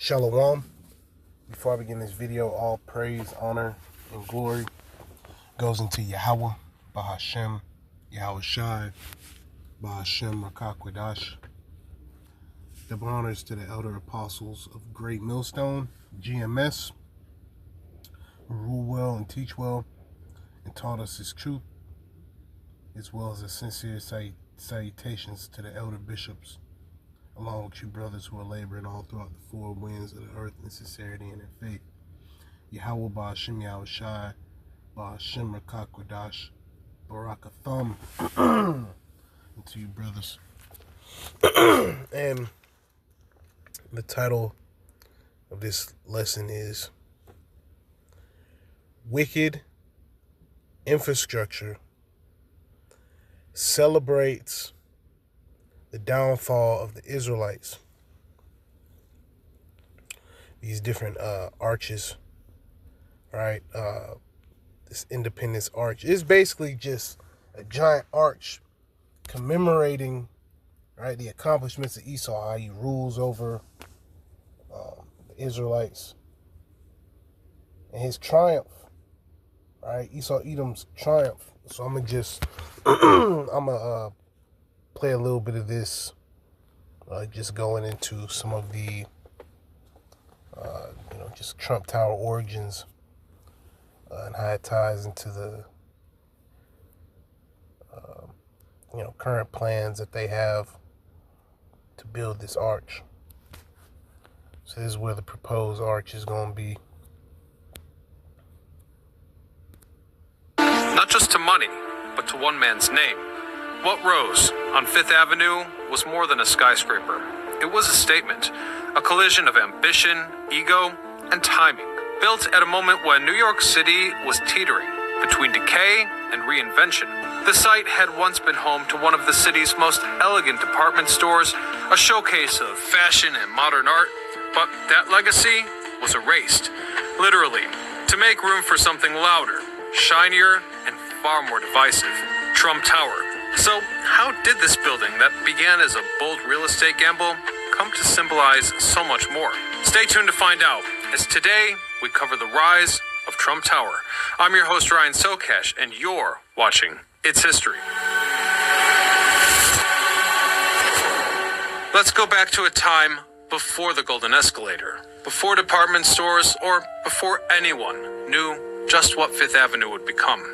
Shalom. Before I begin this video, all praise, honor, and glory goes into Yahweh, Bahashem, Yahweh Shai, Bahashem, Rakakwadash. Double honors to the elder apostles of Great Millstone, GMS, who rule well and teach well and taught us his truth, as well as a sincere salutations to the elder bishops, along with you brothers who are laboring all throughout the four winds of the earth in sincerity and in faith. Yahweh Ba'ashem Yahweh Shai, Ba'ashem Rakakwadash, Barakatham, and to you brothers. And the title of this lesson is Wicked Infrastructure Celebrates the Downfall of the Israelites. These different arches, right? This Independence Arch is basically just a giant arch commemorating, right, the accomplishments of Esau, how he rules over the Israelites, and his triumph, right? Esau Edom's triumph. So I'm gonna just play a little bit of this, just going into some of the just Trump Tower origins, and how it ties into the current plans that they have to build this arch. So this is where the proposed arch is going to be. Not just to money, but to one man's name. What rose on Fifth Avenue was more than a skyscraper. It was a statement, a collision of ambition, ego, and timing, built at a moment when New York City was teetering between decay and reinvention. The site had once been home to one of the city's most elegant department stores, a showcase of fashion and modern art, but that legacy was erased, literally, to make room for something louder, shinier, and far more divisive, Trump Tower. So how did this building that began as a bold real estate gamble come to symbolize so much more? Stay tuned to find out, as today we cover the rise of Trump Tower. I'm your host, Ryan Sokash, and you're watching It's History. Let's go back to a time before the Golden Escalator, before department stores, or before anyone knew just what Fifth Avenue would become.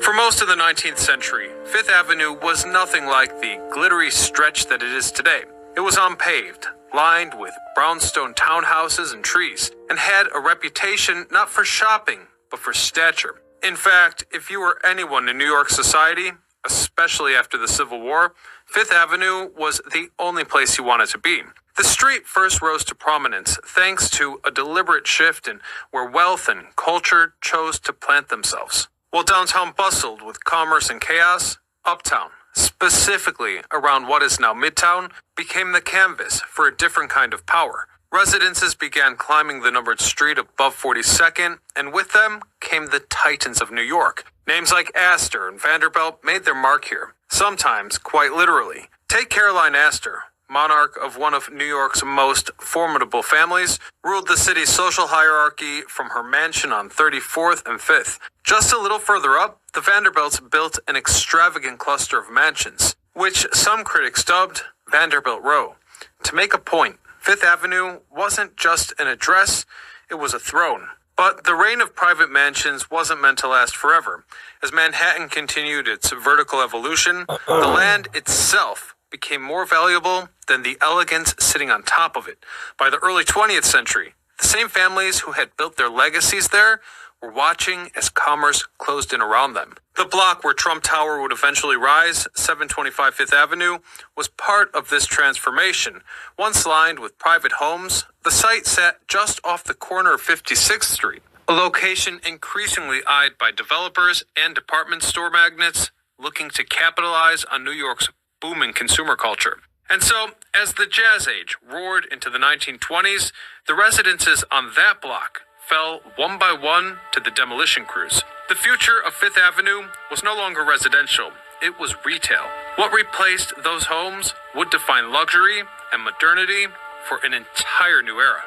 For most of the 19th century, Fifth Avenue was nothing like the glittery stretch that it is today. It was unpaved, lined with brownstone townhouses and trees, and had a reputation not for shopping, but for stature. In fact, if you were anyone in New York society, especially after the Civil War, Fifth Avenue was the only place you wanted to be. The street first rose to prominence thanks to a deliberate shift in where wealth and culture chose to plant themselves. While downtown bustled with commerce and chaos, uptown, specifically around what is now Midtown, became the canvas for a different kind of power. Residences began climbing the numbered street above 42nd, and with them came the titans of New York. Names like Astor and Vanderbilt made their mark here, sometimes quite literally. Take Caroline Astor, monarch of one of New York's most formidable families, ruled the city's social hierarchy from her mansion on 34th and 5th. Just a little further up, the Vanderbilts built an extravagant cluster of mansions, which some critics dubbed Vanderbilt Row. To make a point, Fifth Avenue wasn't just an address, it was a throne. But the reign of private mansions wasn't meant to last forever. As Manhattan continued its vertical evolution, the land itself became more valuable than the elegance sitting on top of it. By the early 20th century, the same families who had built their legacies there were watching as commerce closed in around them. The block where Trump Tower would eventually rise, 725 Fifth Avenue, was part of this transformation. Once lined with private homes, the site sat just off the corner of 56th Street, a location increasingly eyed by developers and department store magnates looking to capitalize on New York's booming consumer culture. And so, as the Jazz Age roared into the 1920s, the residences on that block fell one by one to the demolition crews. The future of Fifth Avenue was no longer residential, it was retail. What replaced those homes would define luxury and modernity for an entire new era.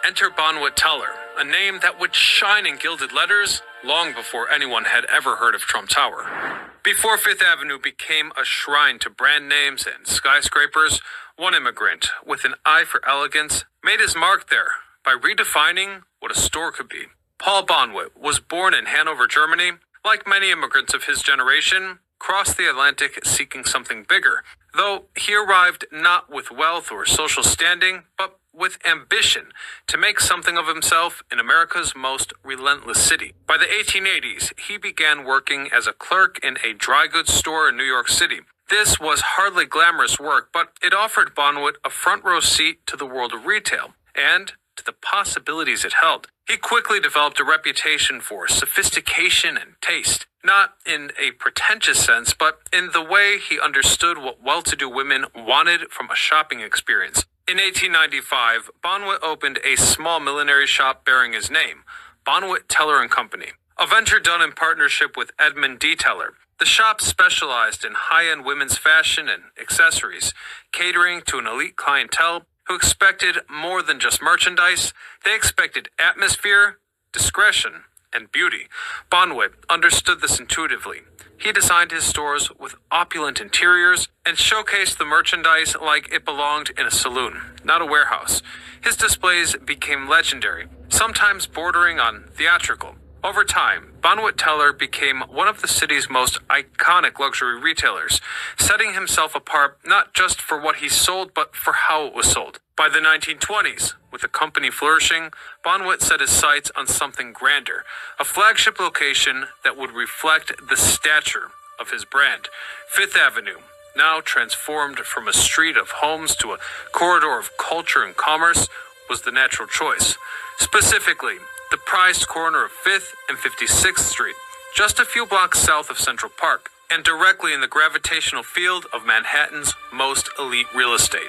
Enter Bonwit Teller, a name that would shine in gilded letters long before anyone had ever heard of Trump Tower. Before Fifth Avenue became a shrine to brand names and skyscrapers, one immigrant, with an eye for elegance, made his mark there by redefining what a store could be. Paul Bonwit was born in Hanover, Germany. Like many immigrants of his generation, crossed the Atlantic seeking something bigger, though he arrived not with wealth or social standing, but with ambition to make something of himself in America's most relentless city. By the 1880s, he began working as a clerk in a dry goods store in New York City. This was hardly glamorous work, but it offered Bonwit a front row seat to the world of retail and to the possibilities it held. He quickly developed a reputation for sophistication and taste, not in a pretentious sense, but in the way he understood what well-to-do women wanted from a shopping experience. In 1895, Bonwit opened a small millinery shop bearing his name, Bonwit Teller & Company, a venture done in partnership with Edmund D. Teller. The shop specialized in high-end women's fashion and accessories, catering to an elite clientele who expected more than just merchandise. They expected atmosphere, discretion, and beauty. Bonwit understood this intuitively. He designed his stores with opulent interiors and showcased the merchandise like it belonged in a saloon, not a warehouse. His displays became legendary, sometimes bordering on theatrical. Over time, Bonwit Teller became one of the city's most iconic luxury retailers, setting himself apart not just for what he sold, but for how it was sold. By the 1920s, with the company flourishing, Bonwit set his sights on something grander, a flagship location that would reflect the stature of his brand. Fifth Avenue, now transformed from a street of homes to a corridor of culture and commerce, was the natural choice. Specifically, the prized corner of 5th and 56th Street, just a few blocks south of Central Park, and directly in the gravitational field of Manhattan's most elite real estate.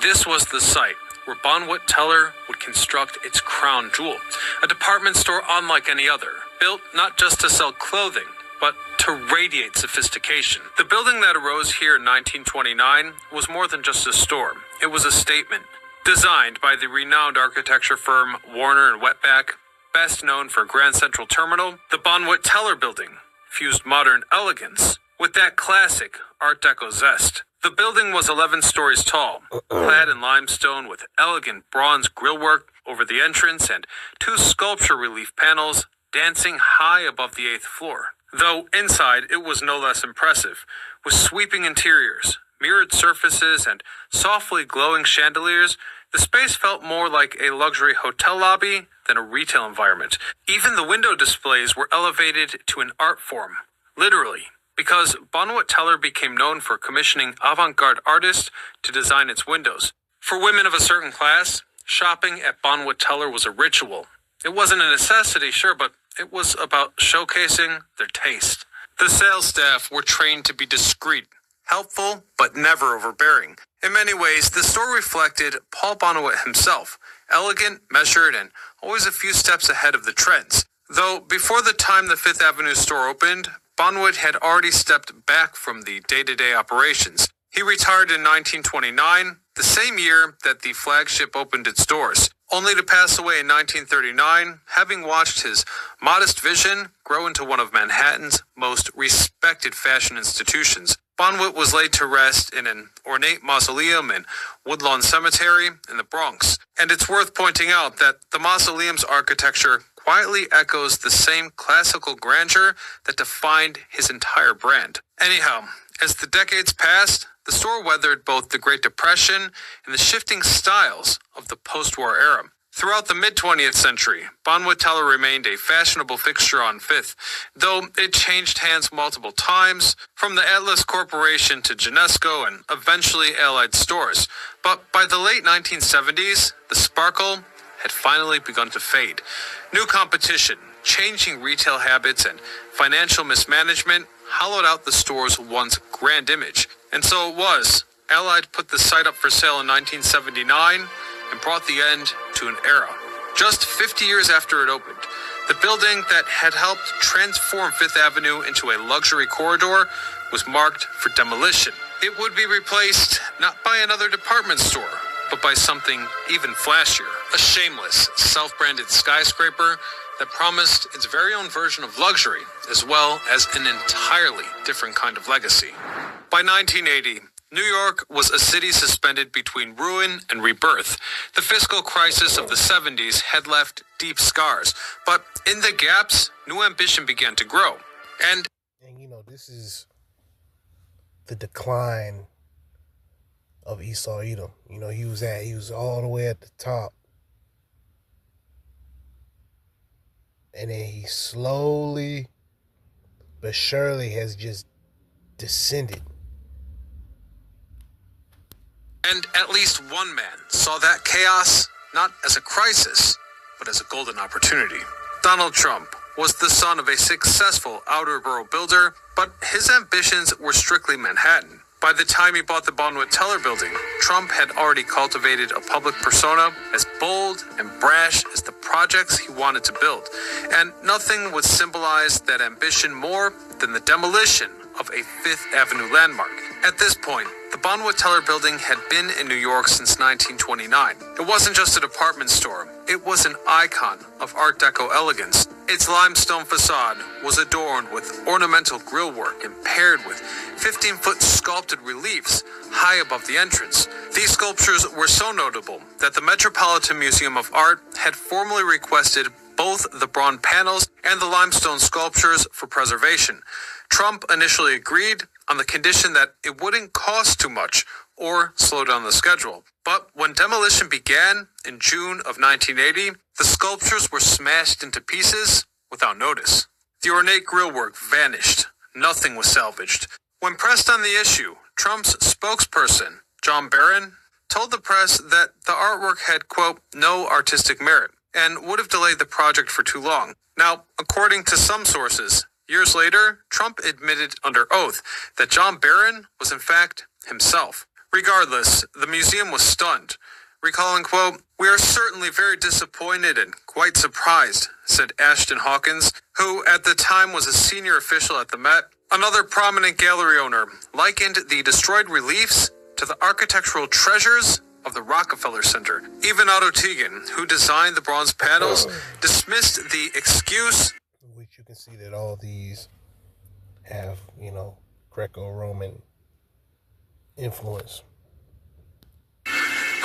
This was the site where Bonwit Teller would construct its crown jewel, a department store unlike any other, built not just to sell clothing, but to radiate sophistication. The building that arose here in 1929 was more than just a store. It was a statement. Designed by the renowned architecture firm Warner & Wetback, best known for Grand Central Terminal, the Bonwit Teller building fused modern elegance with that classic Art Deco zest. The building was 11 stories tall, clad in limestone with elegant bronze grillwork over the entrance and 2 sculpture relief panels dancing high above the 8th floor. Though inside it was no less impressive, with sweeping interiors, mirrored surfaces, and softly glowing chandeliers, the space felt more like a luxury hotel lobby than a retail environment. Even the window displays were elevated to an art form, literally, because Bonwit Teller became known for commissioning avant-garde artists to design its windows. For women of a certain class, shopping at Bonwit Teller was a ritual. It wasn't a necessity, sure, but it was about showcasing their taste. The sales staff were trained to be discreet, helpful, but never overbearing. In many ways, the store reflected Paul Bonwit himself, elegant, measured, and always a few steps ahead of the trends. Though before the time the Fifth Avenue store opened, Bonwit had already stepped back from the day-to-day operations. He retired in 1929, the same year that the flagship opened its doors, only to pass away in 1939, having watched his modest vision grow into one of Manhattan's most respected fashion institutions. Bonwit was laid to rest in an ornate mausoleum in Woodlawn Cemetery in the Bronx. And it's worth pointing out that the mausoleum's architecture quietly echoes the same classical grandeur that defined his entire brand. Anyhow, as the decades passed, the store weathered both the Great Depression and the shifting styles of the post-war era. Throughout the mid-20th century, Bonwit Teller remained a fashionable fixture on Fifth, though it changed hands multiple times, from the Atlas Corporation to Genesco and eventually Allied stores. But by the late 1970s, the sparkle had finally begun to fade. New competition, changing retail habits, and financial mismanagement hollowed out the store's once grand image. And so it was. Allied put the site up for sale in 1979 and brought the end to an era. Just 50 years after it opened, the building that had helped transform Fifth Avenue into a luxury corridor was marked for demolition. It would be replaced not by another department store, but by something even flashier. A shameless, self-branded skyscraper that promised its very own version of luxury, as well as an entirely different kind of legacy. By 1980, New York was a city suspended between ruin and rebirth. The fiscal crisis of the 70s had left deep scars, but in the gaps, new ambition began to grow. And this is the decline of Esau Edom. He was all the way at the top. And then he slowly but surely has just descended. And at least one man saw that chaos not as a crisis, but as a golden opportunity. Donald Trump was the son of a successful outer borough builder, but his ambitions were strictly Manhattan. By the time he bought the Bonwit Teller building, Trump had already cultivated a public persona as bold and brash as the projects he wanted to build. And nothing would symbolize that ambition more than the demolition of a Fifth Avenue landmark. At this point, the Bonwit Teller building had been in New York since 1929. It wasn't just a department store, it was an icon of Art Deco elegance. Its limestone facade was adorned with ornamental grillwork and paired with 15-foot sculpted reliefs high above the entrance. These sculptures were so notable that the Metropolitan Museum of Art had formally requested both the bronze panels and the limestone sculptures for preservation. Trump initially agreed on the condition that it wouldn't cost too much or slow down the schedule. But when demolition began in June of 1980, the sculptures were smashed into pieces without notice. The ornate grillwork vanished. Nothing was salvaged. When pressed on the issue, Trump's spokesperson, John Barron, told the press that the artwork had, quote, no artistic merit and would have delayed the project for too long. Now, according to some sources, years later, Trump admitted under oath that John Barron was in fact himself. Regardless, the museum was stunned, recalling, quote, we are certainly very disappointed and quite surprised, said Ashton Hawkins, who at the time was a senior official at the Met. Another prominent gallery owner likened the destroyed reliefs to the architectural treasures of the Rockefeller Center. Even Otto Tegan, who designed the bronze panels, dismissed the excuse. Which you can see that all these have, Greco-Roman influence.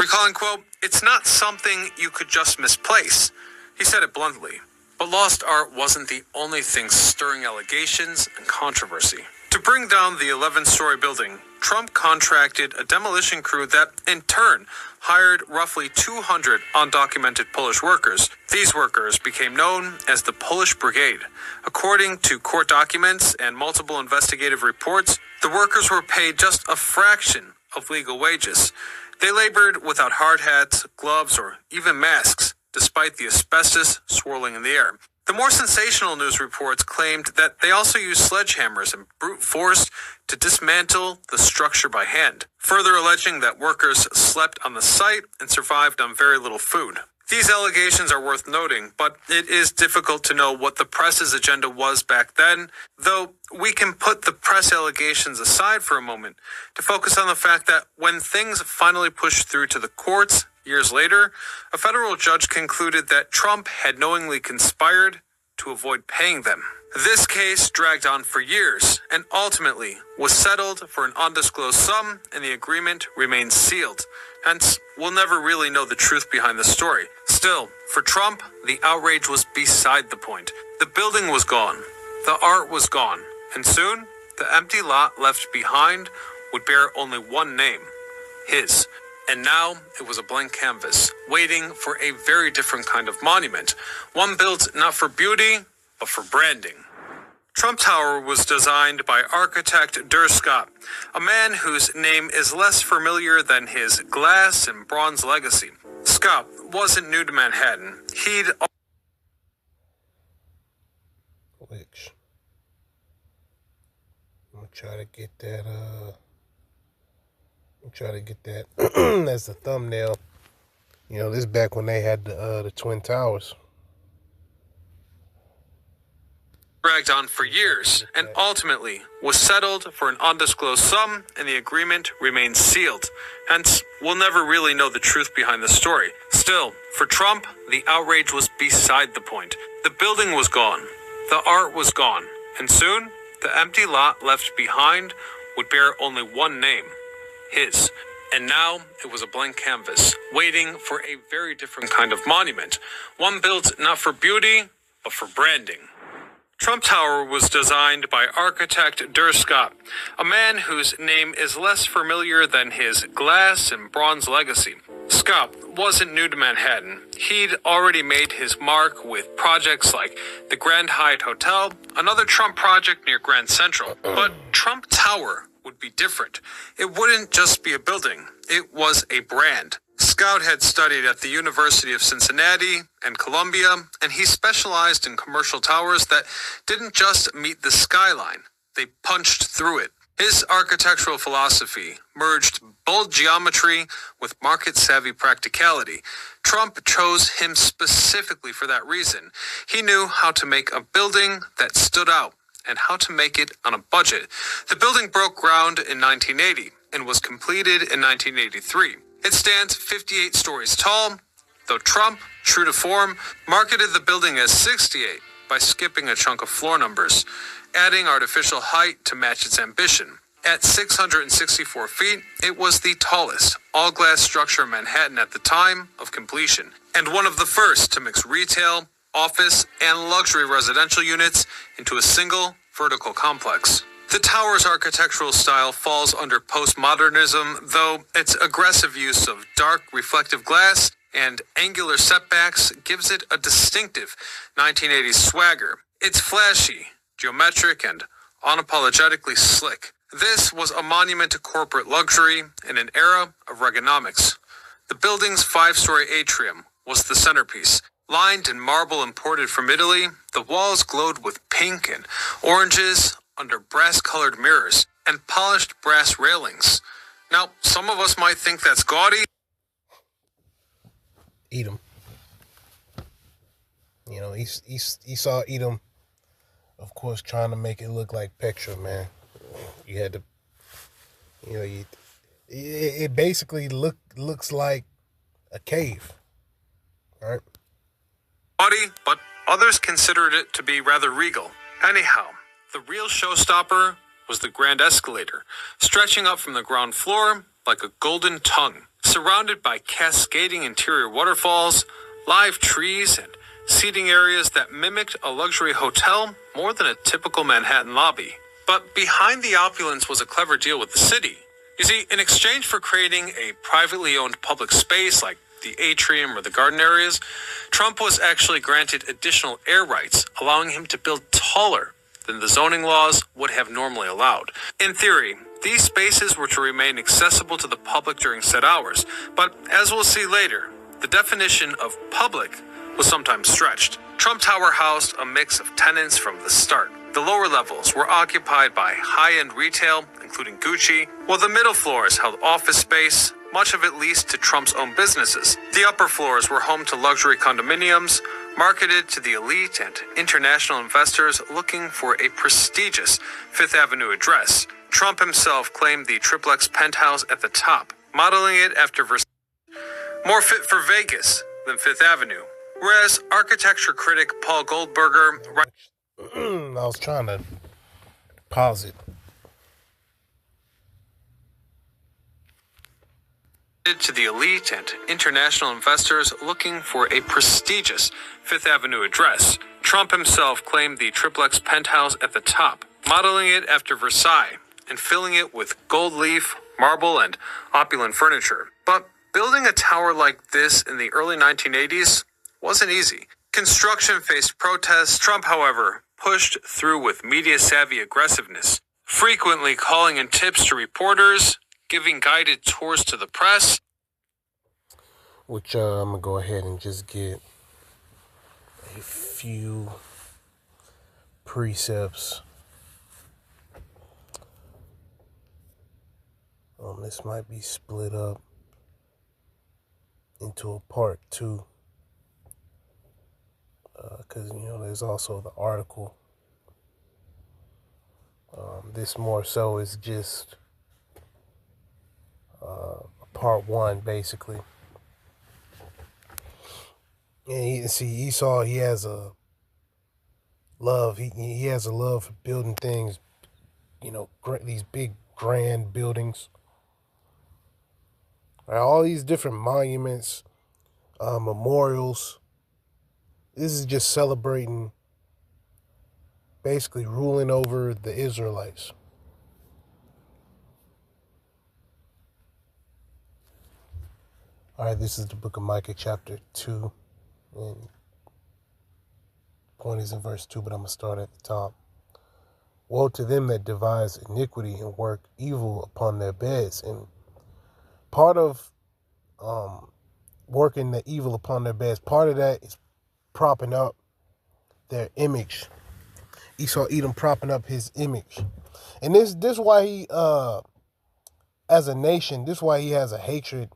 Recalling, quote, it's not something you could just misplace. He said it bluntly. But lost art wasn't the only thing stirring allegations and controversy. To bring down the 11-story building, Trump contracted a demolition crew that, in turn, hired roughly 200 undocumented Polish workers. These workers became known as the Polish Brigade. According to court documents and multiple investigative reports, the workers were paid just a fraction of legal wages. They labored without hard hats, gloves, or even masks, despite the asbestos swirling in the air. The more sensational news reports claimed that they also used sledgehammers and brute force to dismantle the structure by hand, further alleging that workers slept on the site and survived on very little food. These allegations are worth noting, but it is difficult to know what the press's agenda was back then, though we can put the press allegations aside for a moment to focus on the fact that when things finally pushed through to the courts, years later, a federal judge concluded that Trump had knowingly conspired to avoid paying them. This case dragged on for years and ultimately was settled for an undisclosed sum, and the agreement remains sealed. Hence, we'll never really know the truth behind the story. Still, for Trump, the outrage was beside the point. The building was gone, the art was gone, and soon, the empty lot left behind would bear only one name, his. And now it was a blank canvas, waiting for a very different kind of monument, one built not for beauty, but for branding. Trump Tower was designed by architect Dur Scott, a man whose name is less familiar than his glass and bronze legacy. Scott wasn't new to Manhattan. Which, I'm gonna try to get that, as the thumbnail. This is back when they had the Twin Towers. dragged on for years and ultimately was settled for an undisclosed sum, and the agreement remains sealed. Hence, we'll never really know the truth behind the story. Still, for Trump, the outrage was beside the point. The building was gone, the art was gone, and soon, the empty lot left behind would bear only one name, his. And now it was a blank canvas, waiting for a very different kind of monument, one built not for beauty, but for branding. Trump Tower was designed by architect Dur Scott, a man whose name is less familiar than his glass and bronze legacy. Scott wasn't new to Manhattan. He'd already made his mark with projects like the Grand Hyatt Hotel, another Trump project near Grand Central. But Trump Tower would be different. It wouldn't just be a building. It was a brand. Scott had studied at the University of Cincinnati and Columbia, and he specialized in commercial towers that didn't just meet the skyline. They punched through it. His architectural philosophy merged bold geometry with market-savvy practicality. Trump chose him specifically for that reason. He knew how to make a building that stood out and how to make it on a budget. The building broke ground in 1980 and was completed in 1983. It stands 58 stories tall, though Trump, true to form, marketed the building as 68 by skipping a chunk of floor numbers, adding artificial height to match its ambition. At 664 feet, it was the tallest all-glass structure in Manhattan at the time of completion, and one of the first to mix retail, office, and luxury residential units into a single vertical complex. The tower's architectural style falls under postmodernism, though its aggressive use of dark reflective glass and angular setbacks gives it a distinctive 1980s swagger. It's flashy, geometric, and unapologetically slick. This was a monument to corporate luxury in an era of Reaganomics. The building's 5-story atrium was the centerpiece. Lined in marble imported from Italy, the walls glowed with pink and oranges under brass-colored mirrors and polished brass railings. Now, some of us might think that's gaudy. Edom. You know, Esau Edom, of course, trying to make it look like Petra, man. You had to, you know, it basically looks like a cave, right? But others considered it to be rather regal. Anyhow, the real showstopper was the grand escalator, stretching up from the ground floor like a golden tongue, surrounded by cascading interior waterfalls, live trees, and seating areas that mimicked a luxury hotel more than a typical Manhattan lobby. But behind the opulence was a clever deal with the city. You see, in exchange for creating a privately owned public space like the atrium or the garden areas, Trump was actually granted additional air rights, allowing him to build taller than the zoning laws would have normally allowed. In theory, these spaces were to remain accessible to the public during set hours, but as we'll see later, the definition of public was sometimes stretched. Trump Tower housed a mix of tenants from the start. The lower levels were occupied by high-end retail, including Gucci, while the middle floors held office space, much of it leased to Trump's own businesses. The upper floors were home to luxury condominiums, marketed to the elite and international investors looking for a prestigious Fifth Avenue address. Trump himself claimed the triplex penthouse at the top, modeling it after Versailles, more fit for Vegas than Fifth Avenue. Whereas architecture critic Paul Goldberger I was trying to pause it. To the elite and international investors looking for a prestigious Fifth Avenue address. Trump himself claimed the triplex penthouse at the top, modeling it after Versailles and filling it with gold leaf, marble, and opulent furniture. But building a tower like this in the early 1980s wasn't easy. Construction faced protests. Trump, however, pushed through with media-savvy aggressiveness, frequently calling in tips to reporters, giving guided tours to the press. Which I'm going to go ahead and just get a few precepts. This might be split up into a part 2. Because, you know, there's also the article This more so is just part one, basically. And see, Esau, he has a love. He has a love for building things, these big, grand buildings. Right, all these different monuments, memorials. This is just celebrating, basically ruling over the Israelites. All right, this is the book of Micah, chapter 2. And the point is in verse 2, but I'm going to start at the top. Woe to them that devise iniquity and work evil upon their beds. And part of working the evil upon their beds, part of that is propping up their image. Esau Edom propping up his image. And this is why he, as a nation, this is why he has a hatred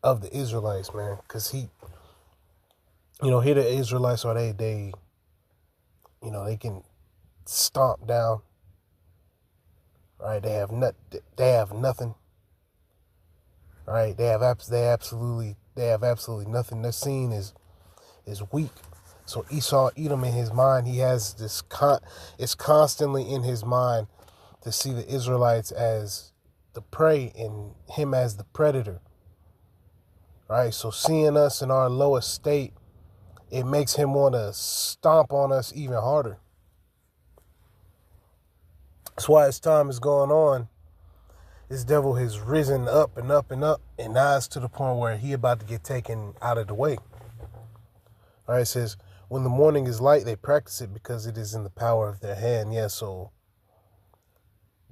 of the Israelites, man. Because here the Israelites are they can stomp down. Right? They have nothing. Right? They have absolutely nothing. Their scene is weak. So Esau Edom, in his mind, he has this it's constantly in his mind to see the Israelites as the prey and him as the predator. Right? So seeing us in our lowest state, it makes him want to stomp on us even harder. That's why as time is going on, this devil has risen up and up and up, and now it's to the point where he about to get taken out of the way. All right, it says, when the morning is light, they practice it because it is in the power of their hand. Yeah, so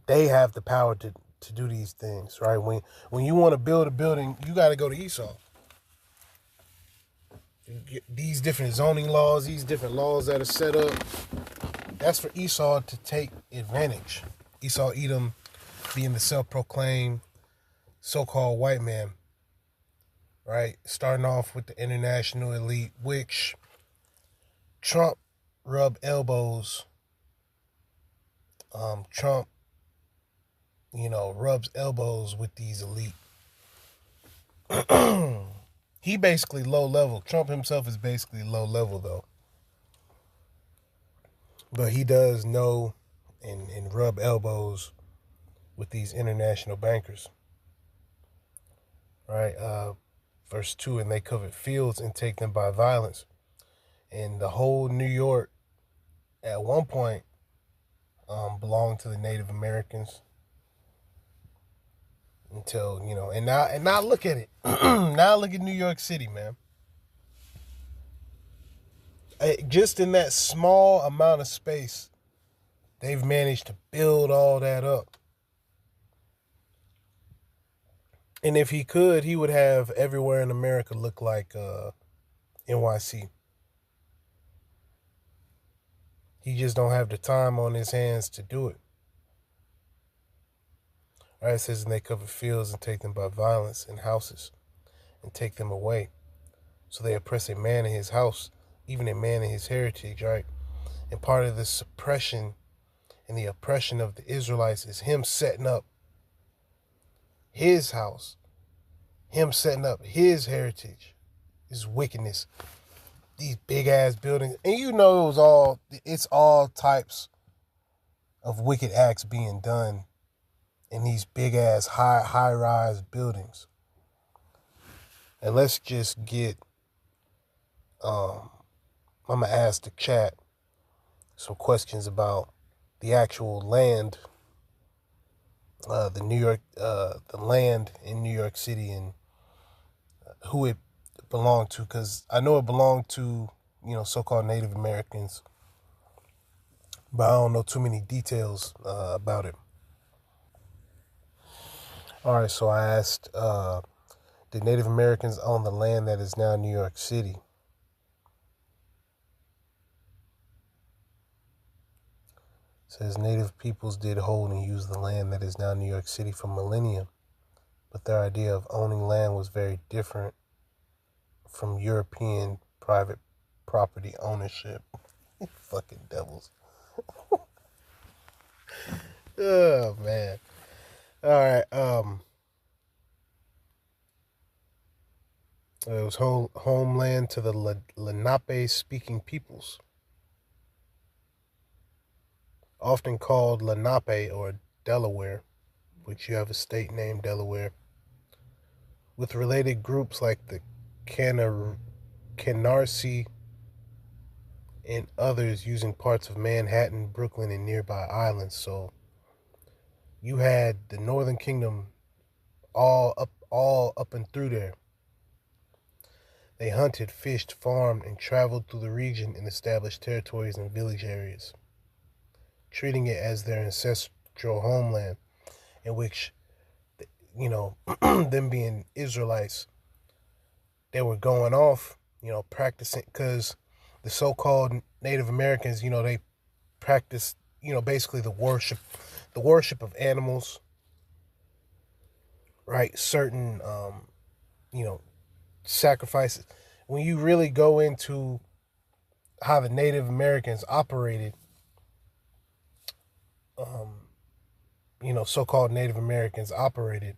they have the power to do these things, right? When you want to build a building, you got to go to Esau. These different zoning laws, these different laws that are set up, that's for Esau to take advantage. Esau Edom being the self-proclaimed so-called white man, right? Starting off with the international elite, which Trump rubbed elbows. Trump, rubs elbows with these elite. He basically low level. Trump himself is basically low level, though. But he does know and rub elbows with these international bankers. Right? Verse 2, and they covet fields and take them by violence. And the whole New York, at one point, belonged to the Native Americans. Until, and now look at it. Now look at New York City, man. Just in that small amount of space, they've managed to build all that up. And if he could, he would have everywhere in America look like NYC. He just don't have the time on his hands to do it. All right, it says, and they cover fields and take them by violence and houses and take them away. So they oppress a man in his house, even a man in his heritage, right? And part of the suppression and the oppression of the Israelites is him setting up his house, him setting up his heritage, his wickedness, these big ass buildings. And it's all types of wicked acts being done in these big ass high rise buildings. And let's just get I'm gonna ask the chat some questions about the actual land, the land in New York City and who it belonged to, because I know it belonged to so-called Native Americans, but I don't know too many details about it. All right, so I asked, did Native Americans own the land that is now New York City? It says Native peoples did hold and use the land that is now New York City for millennia, but their idea of owning land was very different from European private property ownership. Fucking devils. Oh man. All right. It was homeland to the Lenape-speaking peoples, often called Lenape or Delaware, which you have a state named Delaware, with related groups like the Canarsie and others using parts of Manhattan, Brooklyn, and nearby islands. So you had the Northern Kingdom all up and through there. They hunted, fished, farmed, and traveled through the region and established territories and village areas, treating it as their ancestral homeland, in which, them being Israelites, they were going off, practicing, because the so-called Native Americans, they practice, basically the worship of animals, right? Certain, sacrifices. When you really go into how the Native Americans operated, so-called Native Americans operated,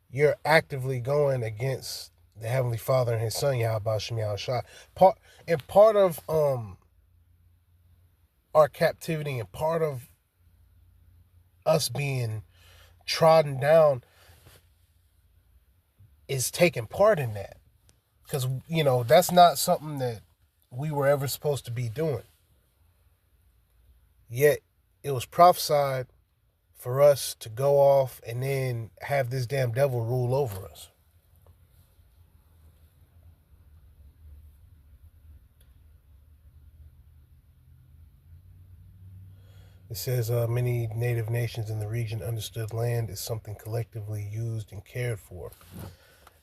you're actively going against the Heavenly Father and His Son, Yahweh Shem Yahushua. Part of our captivity and part of us being trodden down is taking part in that. Because, that's not something that we were ever supposed to be doing. Yet, it was prophesied for us to go off and then have this damn devil rule over us. It says many native nations in the region understood land as something collectively used and cared for,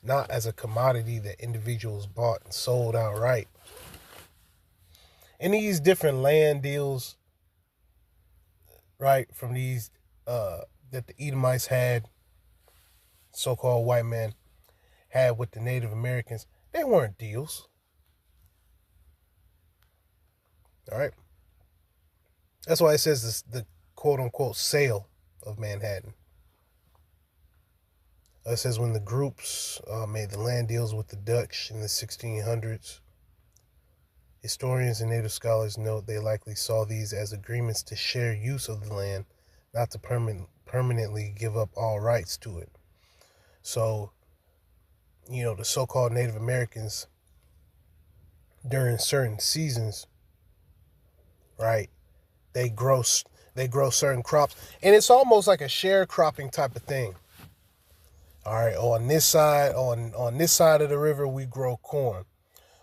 not as a commodity that individuals bought and sold outright. In these different land deals, right, from these that the Edomites had, so-called white men had with the Native Americans, they weren't deals. All right. That's why it says this, the quote-unquote sale of Manhattan. It says when the groups made the land deals with the Dutch in the 1600s, historians and native scholars note they likely saw these as agreements to share use of the land, not to permanently give up all rights to it. So, the so-called Native Americans, during certain seasons, right, they grow certain crops, and it's almost like a sharecropping type of thing. All right, on this side of the river we grow corn.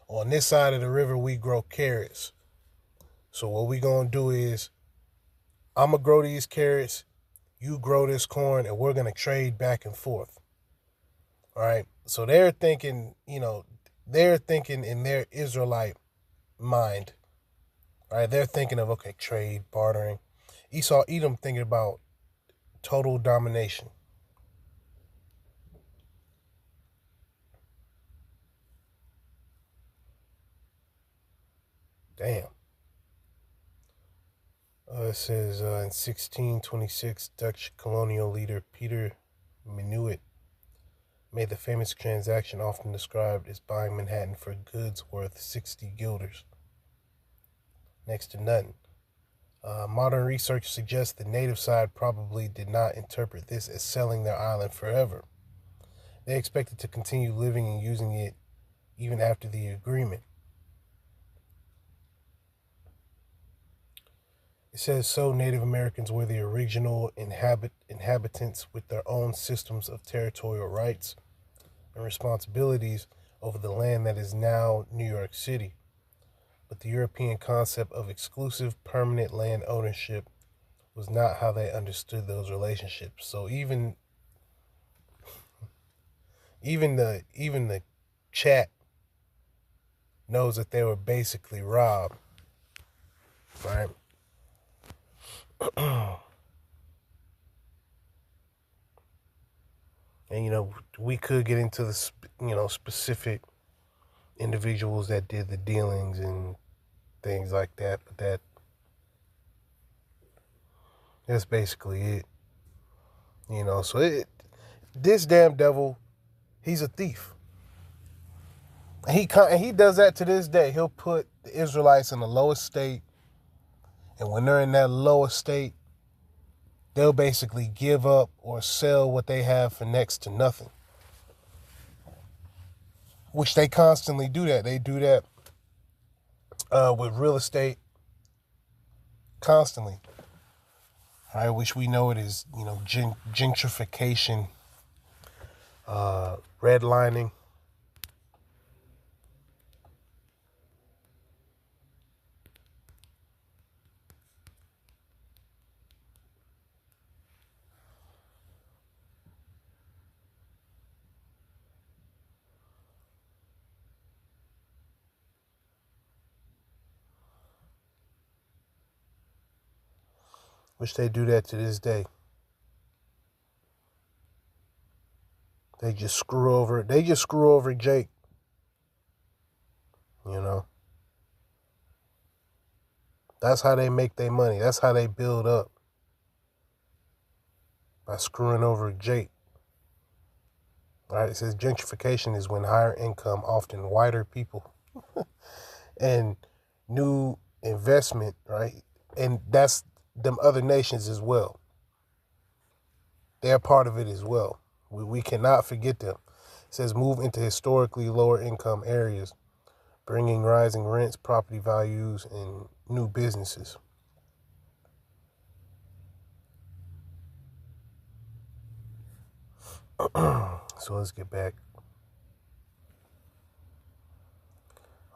On this side of the river we grow carrots. So what we gonna do is, I'm gonna grow these carrots, you grow this corn, and we're gonna trade back and forth. All right, so they're thinking in their Israelite mind. All right, they're thinking of, okay, trade, bartering. Edom thinking about total domination. Damn. It says in 1626, Dutch colonial leader Peter Minuit made the famous transaction often described as buying Manhattan for goods worth 60 guilders. Next to nothing. Modern research suggests the native side probably did not interpret this as selling their island forever. They expected to continue living and using it even after the agreement. It says so Native Americans were the original inhabitants with their own systems of territorial rights and responsibilities over the land that is now New York City. But the European concept of exclusive permanent land ownership was not how they understood those relationships. So even the chat knows that they were basically robbed, right? And we could get into the specific individuals that did the dealings and things like that, but That's basically it. So this damn devil, he's a thief. And he does that to this day. He'll put the Israelites in the lowest state. And when they're in that lowest state, they'll basically give up or sell what they have for next to nothing. Which they constantly do that. They do that with real estate constantly. All right, which we know it is, gentrification, redlining. Which they do that to this day. They just screw over Jake. That's how they make their money. That's how they build up. By screwing over Jake. All right, it says gentrification is when higher income, often whiter people, and new investment, right? And that's them other nations as well. They're part of it as well. We cannot forget them. It says move into historically lower income areas, bringing rising rents, property values, and new businesses. So let's get back.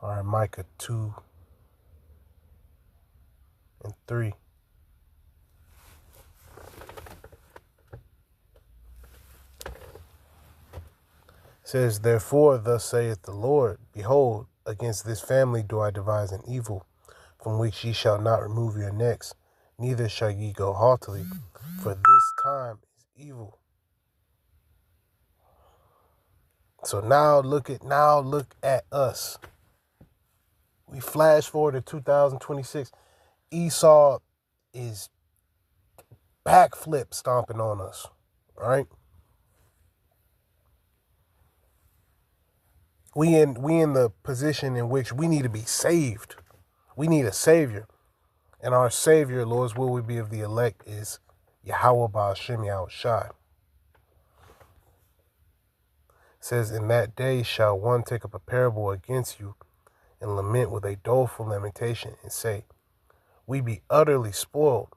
All right, Micah 2 and 3. Says, therefore, thus saith the Lord, behold, against this family do I devise an evil, from which ye shall not remove your necks, neither shall ye go haughtily, for this time is evil. So now look at us. We flash forward to 2026. Esau is backflip stomping on us, right? We in the position in which we need to be saved. We need a savior. And our savior, Lord's will we be of the elect, is Yahweh Ba'ashem Yahushai. It says, in that day shall one take up a parable against you and lament with a doleful lamentation and say, we be utterly spoiled.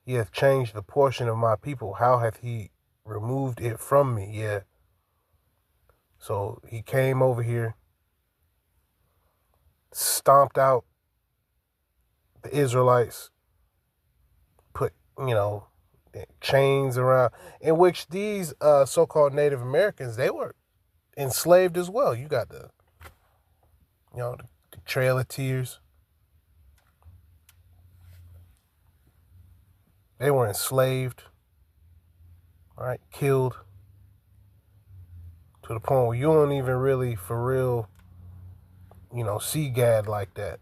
He hath changed the portion of my people. How hath he removed it from me? Yeah. So he came over here, stomped out the Israelites, put, chains around, in which these so-called Native Americans, they were enslaved as well. You got the Trail of Tears. They were enslaved, right? Killed. To the point where you don't even really, for real, see God like that.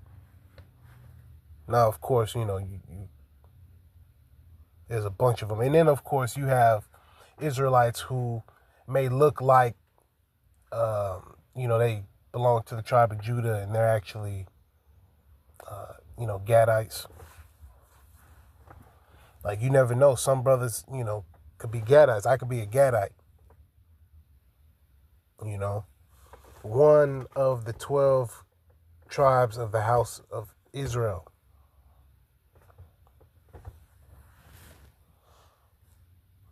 Now, of course, there's a bunch of them. And then, of course, you have Israelites who may look like, they belong to the tribe of Judah, and they're actually, Gadites. Like, you never know. Some brothers, could be Gadites. I could be a Gadite. One of the 12 tribes of the house of Israel.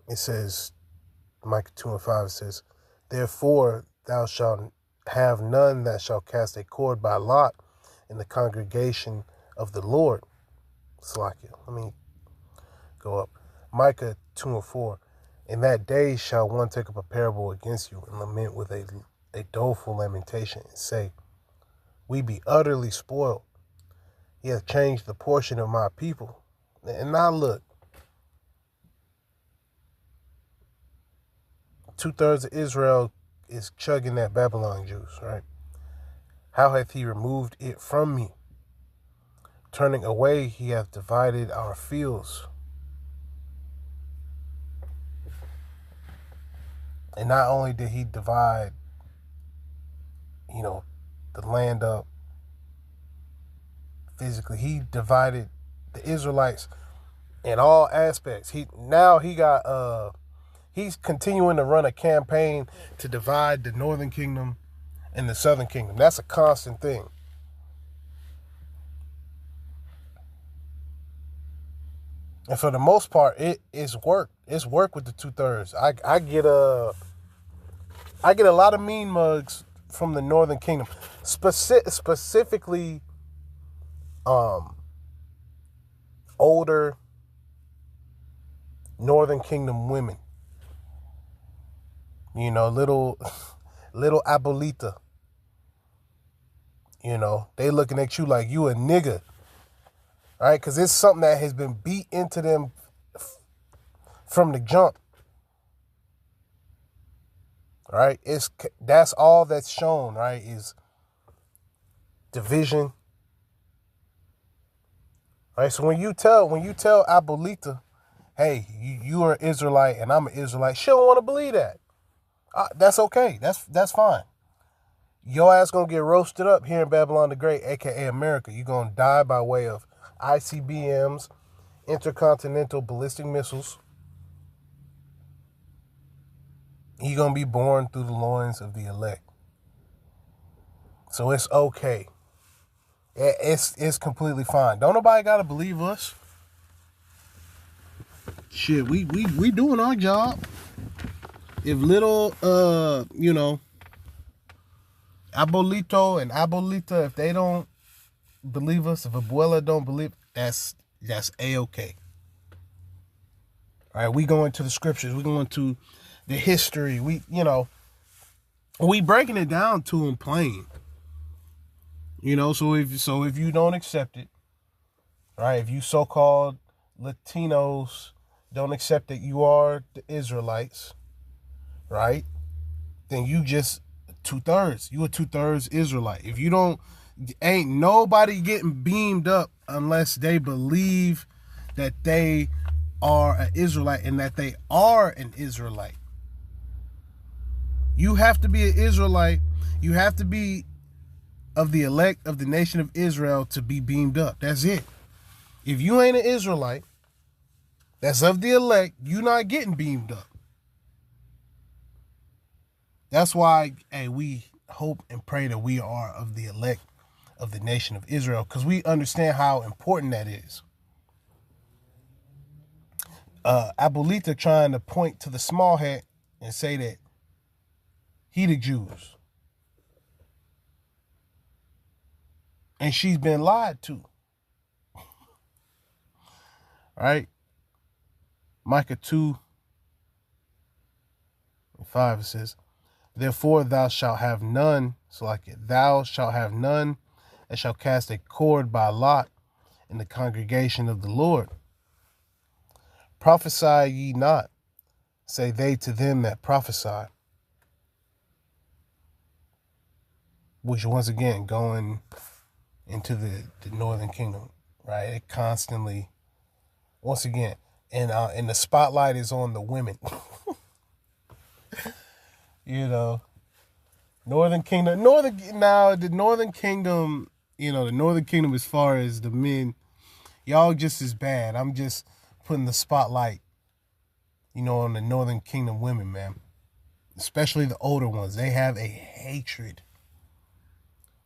It says, Micah 2 and 5 says, therefore thou shalt have none that shall cast a cord by lot in the congregation of the Lord. Slakia. Let me go up. Micah 2 and 4. In that day shall one take up a parable against you and lament with a doleful lamentation and say, we be utterly spoiled. He hath changed the portion of my people. And now look, 2/3 of Israel is chugging that Babylon juice, right? How hath he removed it from me? Turning away, he hath divided our fields. And not only did he divide, the land up physically, he divided the Israelites in all aspects. He's continuing to run a campaign to divide the northern kingdom and the southern kingdom. That's a constant thing. And for the most part, it's work. It's work with the 2/3. I get a lot of mean mugs from the northern kingdom, specifically older northern kingdom women. Little abuelita. They looking at you like you a nigga. All right, because it's something that has been beat into them from the jump. All right, that's all that's shown, right, is division. All right, so when you tell abuelita, hey, you are an Israelite and I'm an Israelite, she don't want to believe that. That's okay. That's fine. Your ass gonna get roasted up here in Babylon the Great, aka America. You're gonna die by way of ICBMs, intercontinental ballistic missiles. You're gonna be born through the loins of the elect. So it's okay. It's completely fine. Don't nobody gotta believe us. Shit, we doing our job. If little abuelito and abuelita, if they don't believe us, if abuela don't believe, that's A-okay. All right, we going to the scriptures, we going to the history, we breaking it down to them plain. So if you don't accept it, right, if you so-called Latinos don't accept that you are the Israelites, right, then you just 2/3. You a 2/3 Israelite. If you don't, ain't nobody getting beamed up unless they believe that they are an Israelite and that they are an Israelite. You have to be an Israelite. You have to be of the elect of the nation of Israel to be beamed up. That's it. If you ain't an Israelite that's of the elect, you're not getting beamed up. That's why, we hope and pray that we are of the elect of the nation of Israel, because we understand how important that is. Abuelita trying to point to the small hat and say that he the Jews. And she's been lied to. All right? Micah 2:5, it says, therefore thou shalt have none, thou shalt have none that shall cast a cord by lot in the congregation of the Lord. Prophesy ye not, say they to them that prophesy. Which once again, going into the northern kingdom, right? It constantly, once again, and the spotlight is on the women. Northern kingdom, the northern kingdom, the northern kingdom as far as the men, y'all just as bad. I'm just putting the spotlight, on the northern kingdom women, man. Especially the older ones. They have a hatred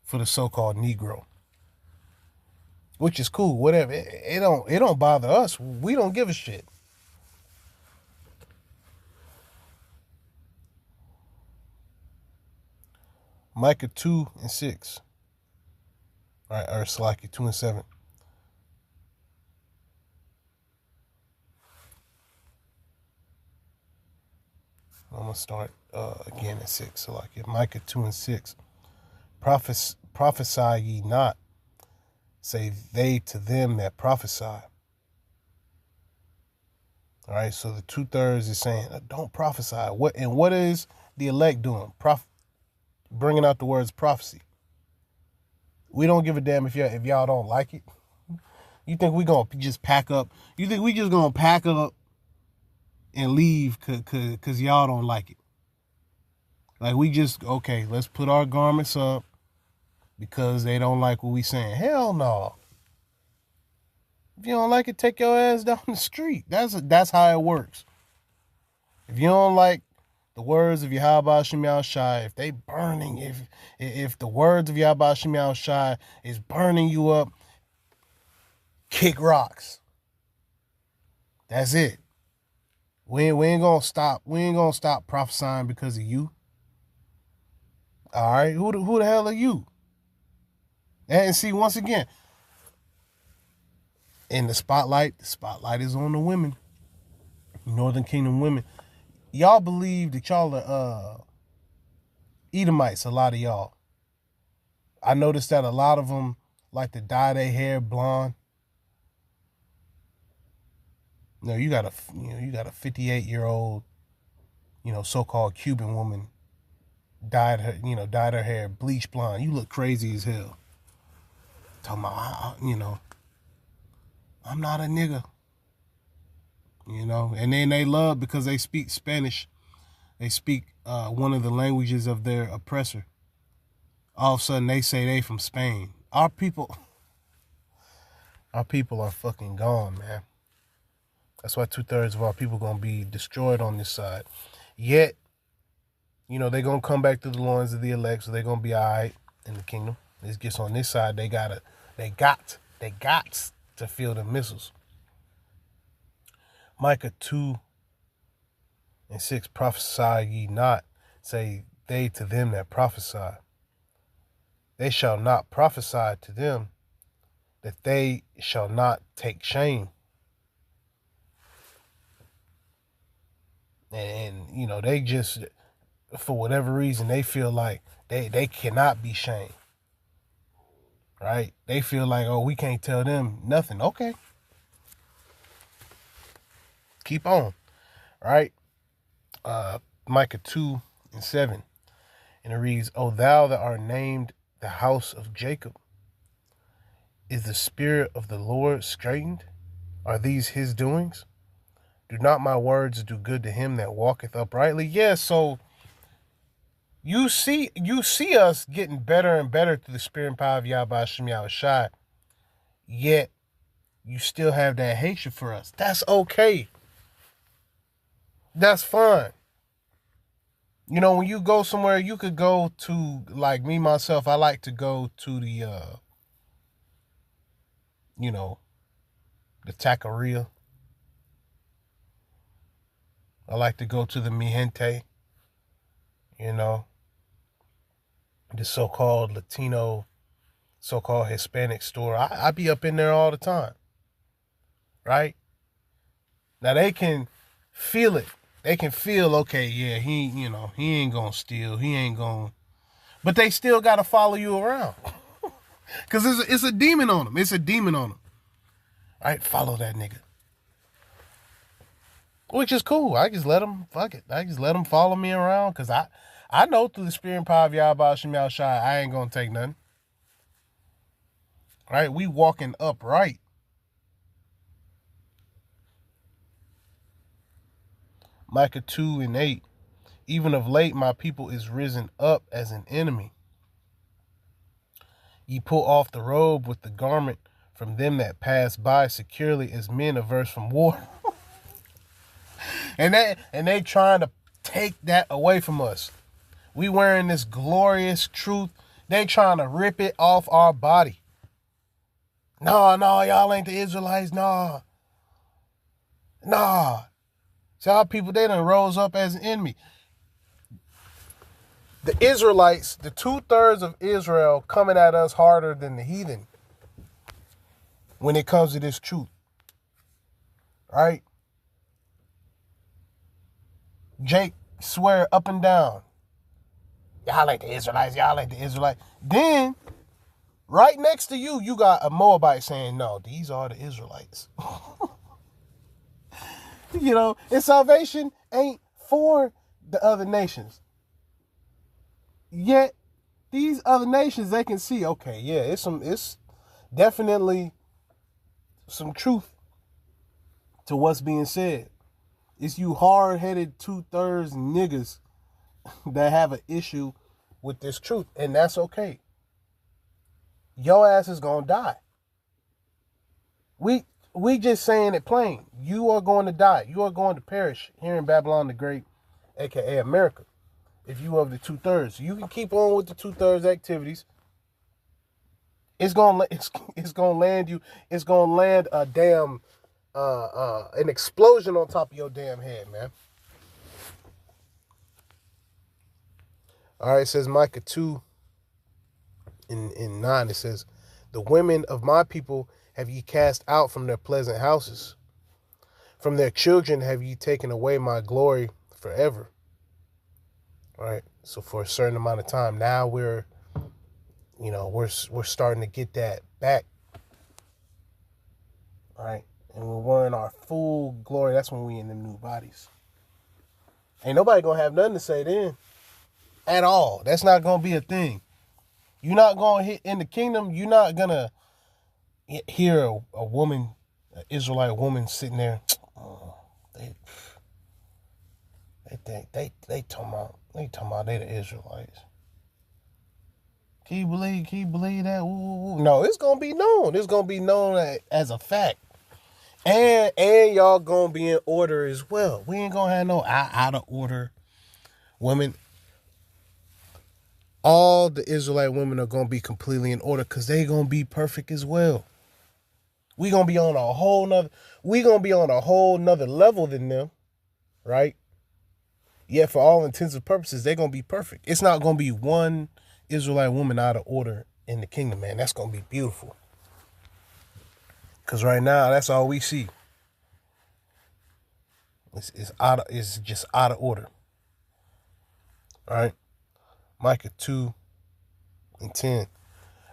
for the so-called Negro. Which is cool, whatever. It don't bother us. We don't give a shit. Micah 2:6. All right, or Salaki 2:7. I'm gonna start again at 6. Salaki. Micah 2:6. Prophesy ye not, say they to them that prophesy. All right, so the 2/3 is saying, don't prophesy. What is the elect doing? Bringing out the words prophecy. We don't give a damn if y'all don't like it. You think we gonna just pack up? You think we just gonna pack up and leave because y'all don't like it? Like we just, okay, let's put our garments up because they don't like what we saying. Hell no. If you don't like it, take your ass down the street. That's how it works. If you don't like the words of Yahweh Shem Yahushai, if they burning, if the words of Yahweh Shem Yahushai is burning you up, kick rocks. That's it. We ain't gonna stop. We ain't gonna stop prophesying because of you. All right, who the hell are you? And see, once again, in the spotlight is on the women, Northern Kingdom women. Y'all believe that y'all are Edomites, a lot of y'all. I noticed that a lot of them like to dye their hair blonde. You got a 58-year-old, so-called Cuban woman dyed her hair bleach blonde. You look crazy as hell. Talking about, I'm not a nigga. And then they love because they speak Spanish. They speak one of the languages of their oppressor. All of a sudden they say they from Spain. Our people are fucking gone, man. That's why 2/3 of our people gonna be destroyed on this side. Yet, they gonna come back to the loins of the elect, so they gonna be all right in the kingdom. It's just on this side, they got to feel the missiles. Micah 2:6, prophesy ye not, say they to them that prophesy. They shall not prophesy to them, that they shall not take shame. And they just, for whatever reason, they feel like they cannot be shamed. Right? They feel like, oh, we can't tell them nothing. Okay. Keep on. Right? Micah 2:7. And it reads, O thou that art named the house of Jacob, is the spirit of the Lord straitened? Are these his doings? Do not my words do good to him that walketh uprightly? Yeah, so you see us getting better and better through the spirit and power of Yahweh Shem Yahushai, yet you still have that hatred for us. That's okay. That's fine. When you go somewhere, you could go to, like me, myself, I like to go to the, the taqueria. I like to go to the Mi Gente, the so-called Latino, so-called Hispanic store. I be up in there all the time, right? Now they can feel it. They can feel, okay, yeah, he ain't gonna steal. He ain't gonna, but they still got to follow you around. Because it's a demon on them. It's a demon on them. All right, follow that nigga. Which is cool. I just let them, fuck it. I just let them follow me around because I know through the spirit and power of Yahweh Shem Yahushai, I ain't going to take nothing. All right, we walking upright. Micah 2:8. Even of late my people is risen up as an enemy. Ye pull off the robe with the garment from them that pass by securely as men averse from war. and they trying to take that away from us. We wearing this glorious truth. They trying to rip it off our body. No, y'all ain't the Israelites. Nah. See, our people, they done rose up as an enemy. The Israelites, the 2/3 of Israel coming at us harder than the heathen when it comes to this truth. Right? Jake swear up and down, y'all ain't the Israelites, y'all ain't the Israelites. Then, right next to you, you got a Moabite saying, no, these are the Israelites. And salvation ain't for the other nations. Yet, these other nations, they can see, okay, yeah, it's definitely some truth to what's being said. It's you hard-headed 2/3 niggas that have an issue with this truth, and that's okay. Your ass is gonna die. We just saying it plain. You are going to die. You are going to perish here in Babylon the Great, aka America. If you of the 2/3, you can keep on with the 2/3 activities. It's gonna land you. It's gonna land a damn an explosion on top of your damn head, man. All right, it says Micah 2 in 9. It says, "The women of my people have ye cast out from their pleasant houses. From their children have ye taken away my glory forever." All right. So for a certain amount of time, now we're starting to get that back. All right. And when we're in our full glory, that's when we in them new bodies. Ain't nobody gonna have nothing to say then. At all. That's not gonna be a thing. You're not gonna hit in the kingdom, you're not gonna hear a woman, an Israelite woman sitting there. Oh, they talking about they the Israelites. Can you believe that? Ooh. No, it's gonna be known. It's gonna be known as a fact. And y'all gonna be in order as well. We ain't gonna have no out of order women. All the Israelite women are gonna be completely in order because they gonna be perfect as well. We gonna be on a whole nother level than them, right? Yet for all intents and purposes, they're gonna be perfect. It's not gonna be one Israelite woman out of order in the kingdom, man. That's gonna be beautiful. Because right now, that's all we see. It's just out of order. All right. Micah 2 and 10.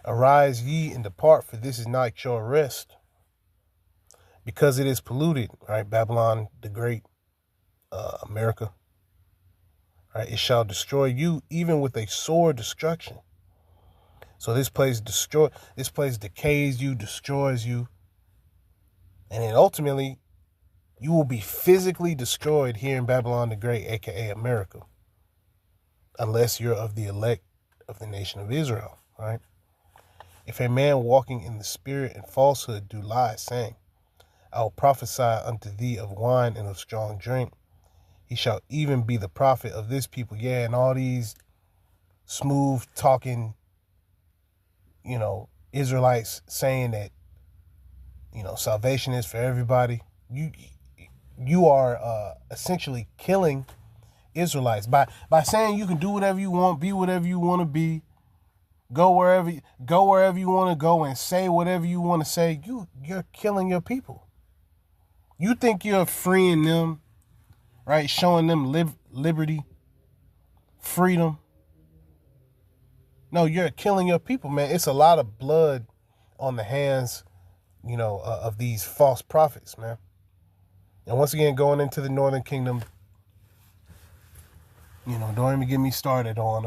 "Arise ye and depart, for this is not your rest, because it is polluted." All right. Babylon the Great, America. All right. "It shall destroy you, even with a sore destruction." So this place decays you, destroys you. And then ultimately, you will be physically destroyed here in Babylon the Great, aka America. Unless you're of the elect of the nation of Israel, right? "If a man walking in the spirit and falsehood do lie, saying, I will prophesy unto thee of wine and of strong drink, he shall even be the prophet of this people." Yeah, and all these smooth talking, Israelites saying that, salvation is for everybody. You are essentially killing Israelites by saying you can do whatever you want, be whatever you want to be, go wherever you want to go, and say whatever you want to say. You're killing your people. You think you're freeing them, right? Showing them liberty, freedom. No, you're killing your people, man. It's a lot of blood on the hands, of these false prophets, man. And once again, going into the Northern Kingdom, don't even get me started on,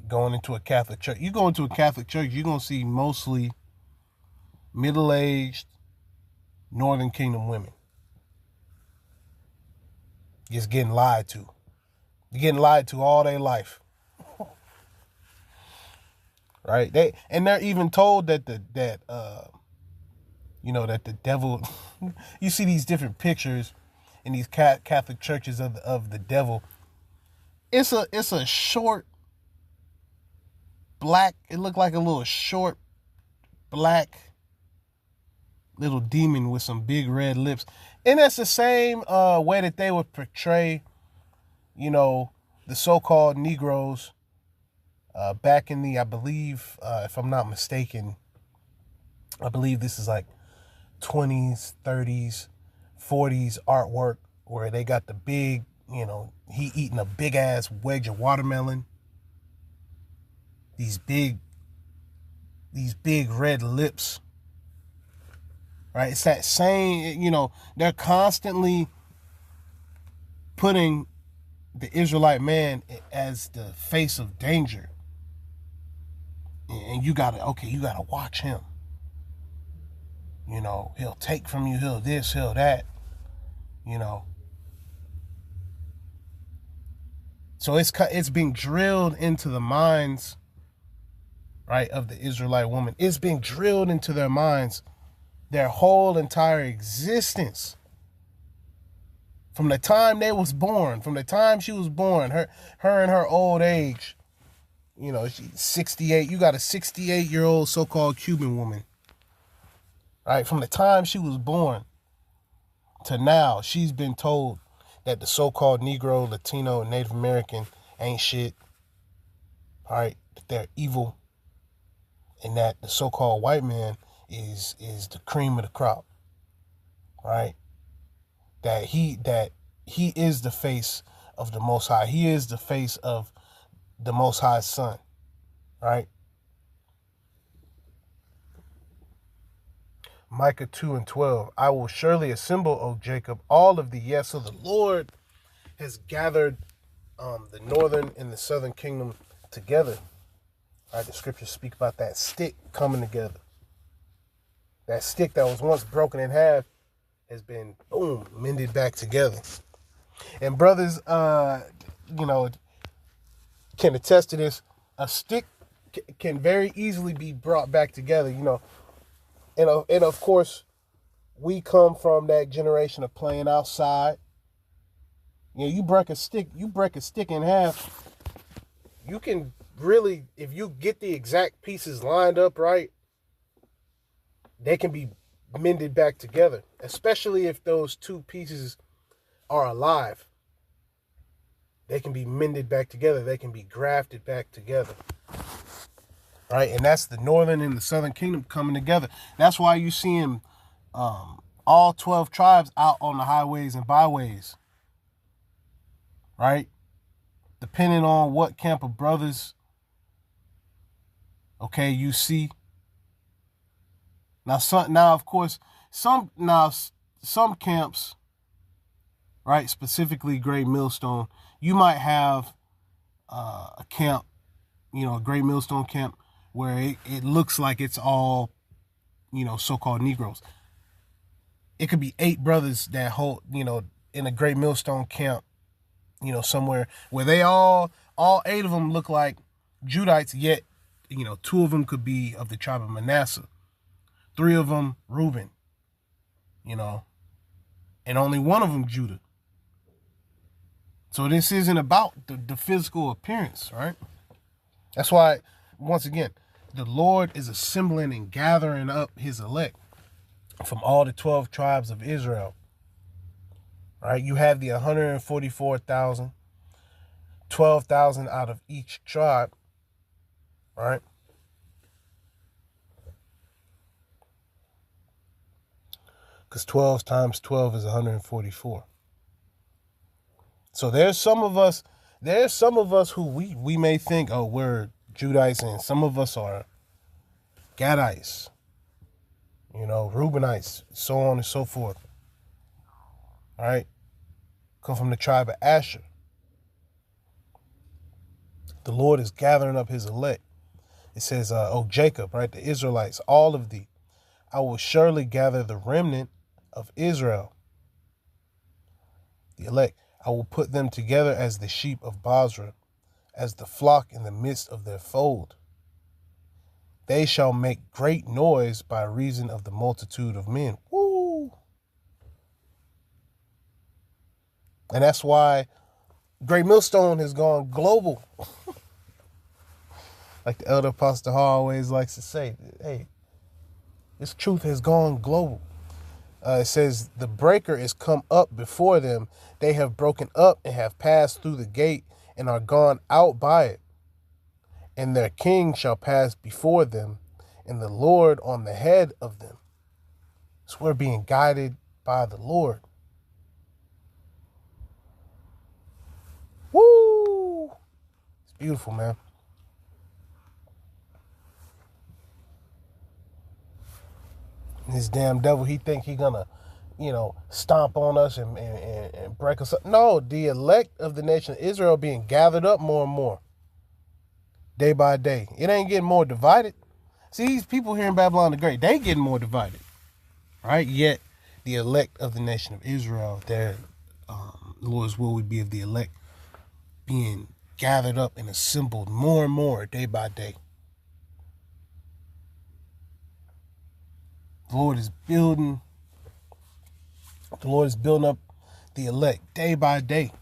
going into a Catholic church. You go into a Catholic church, you're going to see mostly middle-aged Northern Kingdom women. Just getting lied to. You're getting lied to all their life. Right? They're even told that the devil, you see these different pictures in these Catholic churches of the devil. It's a short black, it looked like a little short black little demon with some big red lips. And that's the same way that they would portray, the so-called Negroes back in the, I believe, if I'm not mistaken, I believe this is like 20s, 30s, 40s artwork where they got the big, he eating a big ass wedge of watermelon. These big red lips. Right? It's that same, they're constantly putting the Israelite man as the face of danger. And you gotta watch him. He'll take from you, he'll this, he'll that. So it's being drilled into the minds, right, of the Israelite woman. It's being drilled into their minds, their whole entire existence. From the time they was born, from the time she was born, her in her old age, you know, she's 68. You got a 68-year-old so-called Cuban woman, right? From the time she was born to now, she's been told that the so-called Negro, Latino, and Native American ain't shit, all right? That they're evil, and that the so-called white man is the cream of the crop, right? That he is the face of the Most High. He is the face of the Most High's Son, right? Micah 2:12. I will surely assemble, O Jacob, all of thee. Yes, so the Lord has gathered the northern and the southern kingdom together. Right? The scriptures speak about that stick coming together. That stick that was once broken in half has been, boom, mended back together. And brothers, you know, can attest to this. A stick can very easily be brought back together, you know. And of course, we come from that generation of playing outside. You know, you break a stick in half. You can really, if you get the exact pieces lined up right, they can be mended back together, especially if those two pieces are alive. They can be mended back together. They can be grafted back together. Right? And that's the northern and the southern kingdom coming together. That's why you seeing all 12 tribes out on the highways and byways. Right? Depending on what camp of brothers, okay, you see. Now, of course, some camps, right, specifically Great Millstone, you might have a camp, you know, a Great Millstone camp where it looks like it's all, you know, so-called Negroes. It could be 8 brothers that hold, you know, in a Great Millstone camp, you know, somewhere where they all 8 of them look like Judites, yet, you know, 2 of them could be of the tribe of Manasseh. 3 of them, Reuben, you know, and only 1 of them, Judah. So this isn't about the physical appearance, right? That's why, once again, the Lord is assembling and gathering up his elect from all the 12 tribes of Israel, right? You have the 144,000, 12,000 out of each tribe, right? Because 12 times 12 is 144. So there's some of us who we may think, oh, we're Judites, and some of us are Gadites, you know, Reubenites, so on and so forth. All right? Come from the tribe of Asher. The Lord is gathering up his elect. It says, oh, Jacob, right, the Israelites, all of thee, I will surely gather the remnant of Israel, the elect. I will put them together as the sheep of Basra, as the flock in the midst of their fold. They shall make great noise by reason of the multitude of men. Woo! And that's why Great Millstone has gone global. Like the elder Pastor Hall always likes to say, hey, this truth has gone global. It says, the breaker is come up before them. They have broken up and have passed through the gate and are gone out by it. And their king shall pass before them, and the Lord on the head of them. So we're being guided by the Lord. Woo! It's beautiful, man. And this damn devil, he think he gonna, you know, stomp on us and break us up. No, the elect of the nation of Israel being gathered up more and more. Day by day. It ain't getting more divided. See, these people here in Babylon the Great, they getting more divided. Right? Yet, the elect of the nation of Israel, their Lord's will would be of the elect being gathered up and assembled more and more day by day. The Lord is building up the elect day by day.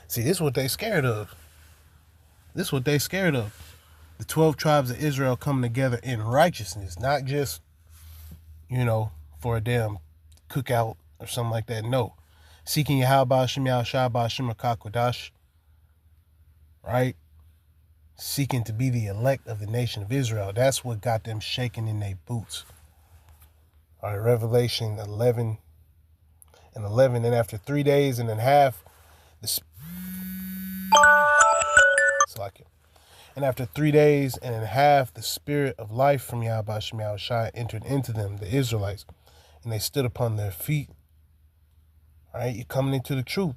See, this is what they scared of. This is what they scared of. The 12 tribes of Israel coming together in righteousness, not just, for a damn cookout or something like that. No. Seeking Yahweh Hashem Yahushua Ba'Hashem Rakakwadash. Right? Seeking to be the elect of the nation of Israel. That's what got them shaking in their boots. All right, Revelation 11 and 11. And after 3 days and a half, And after 3 days and a half, the spirit of life from Yahweh Hashem Yahushua entered into them, the Israelites, and they stood upon their feet. All right, you're coming into the truth.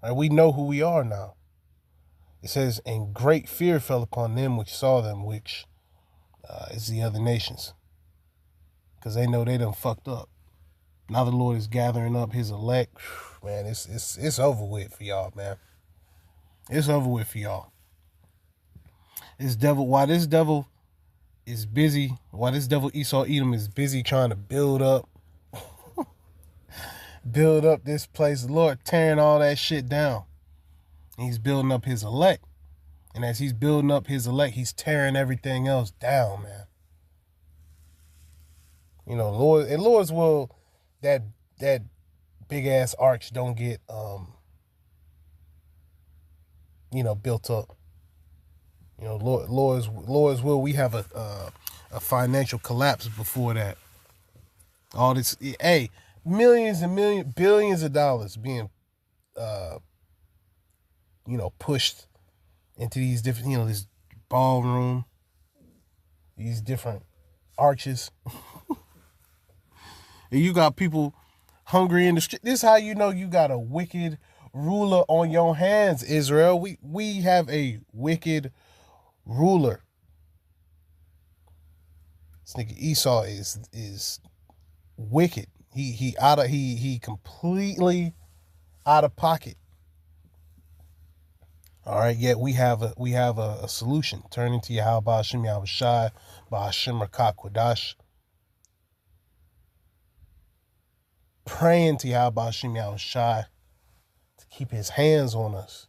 All right, we know who we are now. It says, and great fear fell upon them which saw them, which is the other nations. Because they know they done fucked up. Now the Lord is gathering up his elect. Man, it's over with for y'all, man. It's over with for y'all. While this devil Esau Edom is busy trying to build up this place, the Lord tearing all that shit down. And he's building up his elect. And as he's building up his elect, he's tearing everything else down, man. Lord's will, that big ass arch don't get built up. Lord's will, we have a financial collapse before that. All this, millions and billions of dollars being pushed into these different, this ballroom, these different arches. And you got people hungry in the street. This is how you know you got a wicked ruler on your hands, Israel. We have a wicked ruler. This nigga Esau is wicked. He completely out of pocket. All right, yet we have a solution. Turning to Yahweh Ba'Hashem Yahushua Ba'Hashem Rakakwadash. Praying to Yahweh Ba'Hashem Yahushua to keep his hands on us,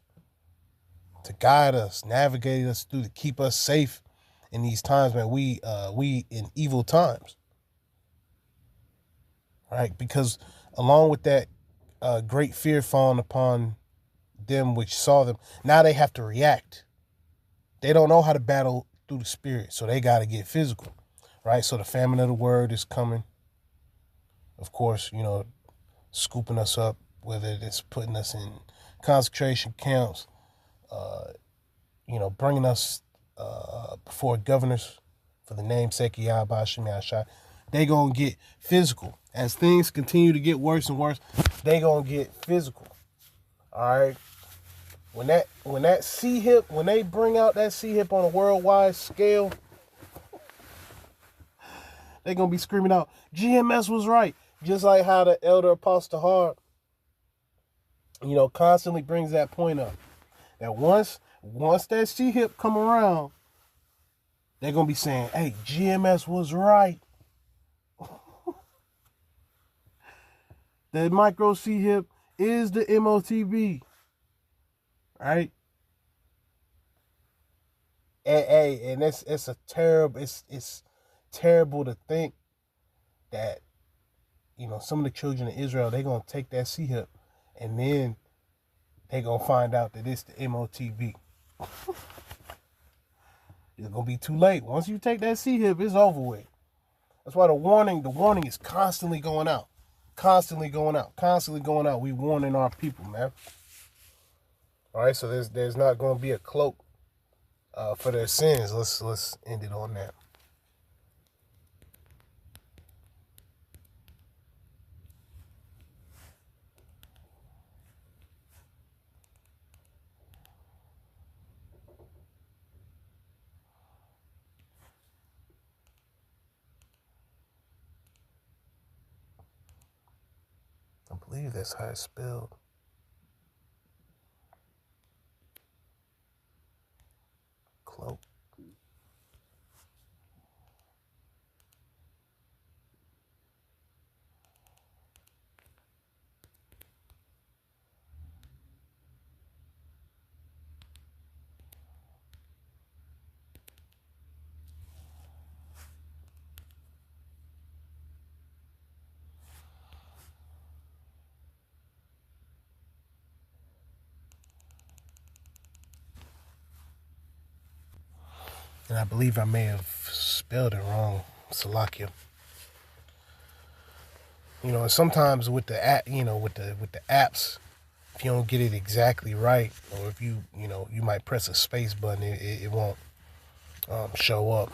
to guide us, navigate us through, to keep us safe in these times, man. We in evil times. Right? Because along with that great fear falling upon them which saw them, now they have to react. They don't know how to battle through the spirit, so they got to get physical, right? So the famine of the word is coming. Of course, scooping us up, whether it's putting us in concentration camps, bringing us before governors for the namesake of Yahweh Hashem Yahushua. They gonna get physical. As things continue to get worse and worse, they gonna get physical. All right. When they bring out that C-hip on a worldwide scale, they gonna be screaming out, GMS was right. Just like how the elder Apostle Hart, constantly brings that point up. That once that C-hip come around, they're gonna be saying, hey, GMS was right. The micro C-hip is the MOTB. Right? And it's terrible to think that, some of the children of Israel, they're gonna take that C-hip and then they're gonna find out that it's the MOTB. It's gonna be too late. Once you take that C-hip, it's over with. That's why the warning is constantly going out. constantly going out, constantly going out. We warning our people, man. All right, so there's not going to be a cloak for their sins. Let's end it on that. I believe that's how it's spelled. Cloak. And I believe I may have spelled it wrong, Salakia. And sometimes with the app, with the apps, if you don't get it exactly right, or if you might press a space button, it won't show up.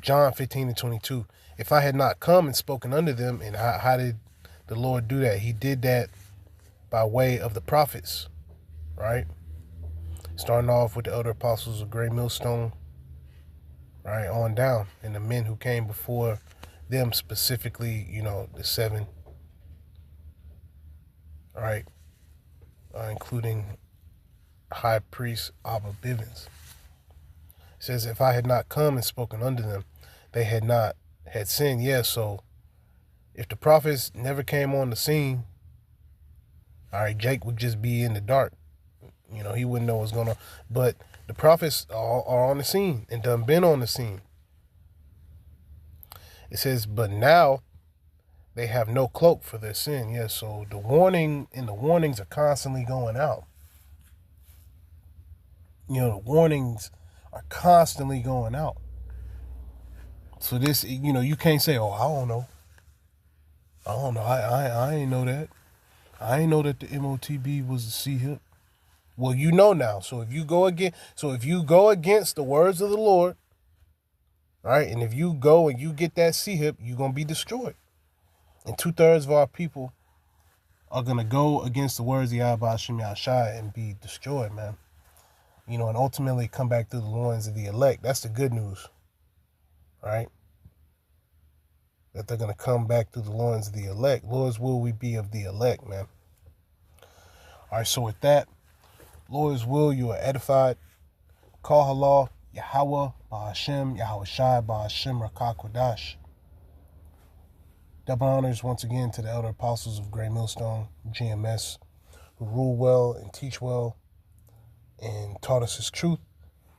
John 15:22. If I had not come and spoken unto them, and how did the Lord do that? He did that by way of the prophets, right? Starting off with the elder apostles of Great Millstone, right, on down, and the men who came before them, specifically, the 7, right, including High Priest Abba Bivens. It says, if I had not come and spoken unto them, they had sinned. Yeah, so if the prophets never came on the scene, all right, Jake would just be in the dark. He wouldn't know what's going on. But the prophets are on the scene and done been on the scene. It says, but now they have no cloak for their sin. Yeah, so the warnings are constantly going out. The warnings are constantly going out. So this, you can't say, oh, I don't know. I ain't know that. I ain't know that the MOTB was the C-hip. Well, you know now. So if you go against the words of the Lord, right, and if you go and you get that C-hip, you're going to be destroyed. And 2/3 of our people are going to go against the words of Yahweh Hashem Yahushua and be destroyed, man. And ultimately come back through the loins of the elect. That's the good news, right? That they're going to come back through the loins of the elect. Lord's will we be of the elect, man. All right, so with that, Lord's will, you are edified. Call halal, Yahweh, Bahashem, Yahweh Shai, Bahashem, Rakah Kodash. Double honors once again to the elder apostles of Great Millstone, GMS, who rule well and teach well and taught us his truth,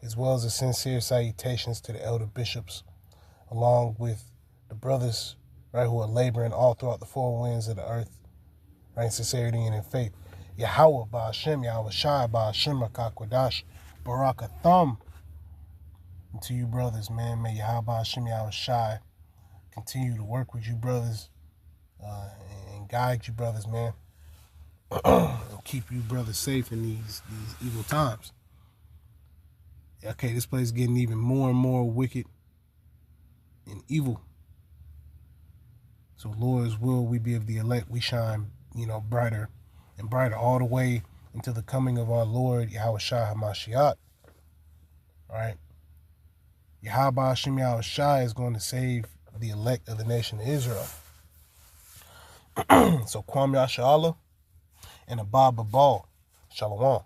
as well as the sincere salutations to the elder bishops, along with the brothers, right, who are laboring all throughout the four winds of the earth, right, in sincerity and in faith. Yahweh, Bahashem, Yahweh Shai, Bahashem, Rakah Kodash, Barakatham. And to you brothers, man, may Yahweh, Bahashem, Yahweh Shai continue to work with you brothers and guide you brothers, man, and keep you brothers safe in these evil times. Okay, this place is getting even more and more wicked and evil. So Lord's will we be of the elect. We shine, brighter and brighter all the way until the coming of our Lord Yahweh Shai HaMashiach. All right. Yahweh Hashem Yahweh Shai is going to save the elect of the nation of Israel. So Kwam Yasha Allah and Abba Babal. Shalom.